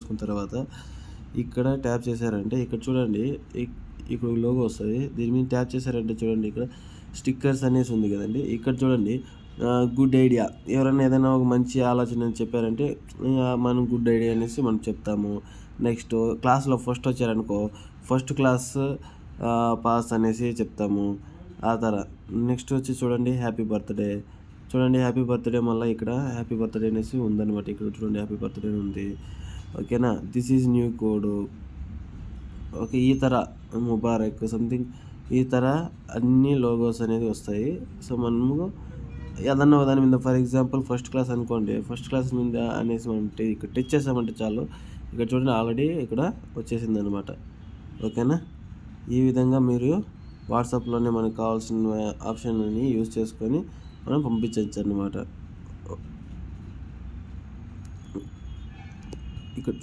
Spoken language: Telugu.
చేసుకున్న తర్వాత ఇక్కడ ట్యాప్ చేశారంటే ఇక్కడ చూడండి ఇక్కడ లోగో వస్తుంది. దీని మీద ట్యాప్ చేశారంటే చూడండి ఇక్కడ స్టిక్కర్స్ అనేసి ఉంది కదండి. ఇక్కడ చూడండి గుడ్ ఐడియా. ఎవరైనా ఏదైనా ఒక మంచి ఆలోచన చెప్పారంటే మనం గుడ్ ఐడియా అనేసి మనం చెప్తాము. నెక్స్ట్ క్లాస్లో ఫస్ట్ వచ్చారనుకో ఫస్ట్ క్లాస్ పాస్ అనేసి చెప్తాము. ఆ తర్వాత నెక్స్ట్ వచ్చి చూడండి హ్యాపీ బర్త్డే. చూడండి హ్యాపీ బర్త్డే, మళ్ళీ ఇక్కడ హ్యాపీ బర్త్డే అనేసి ఉందన్నమాట. ఇక్కడ చూడండి హ్యాపీ బర్త్డే ఉంది. ఓకేనా, this is new code. Okay, ఈ తర ముబారక్ సంథింగ్ ఈ తర అన్ని లోగోస్ అనేది వస్తాయి. సో మనము ఏదన్నా దాని మీద ఫర్ ఎగ్జాంపుల్ ఫస్ట్ క్లాస్ అనుకోండి, ఫస్ట్ క్లాస్ మీద అనేసి మనం ఇక్కడ టచ్ చేసామంటే చాలు, ఇక్కడ చూడండి ఆల్రెడీ ఇక్కడ వచ్చేసింది అనమాట. ఓకేనా, ఈ విధంగా మీరు వాట్సాప్లోనే మనకు కావాల్సిన ఆప్షన్ని యూజ్ చేసుకొని మనం పంపించవచ్చు అన్నమాట. ఇక్కడ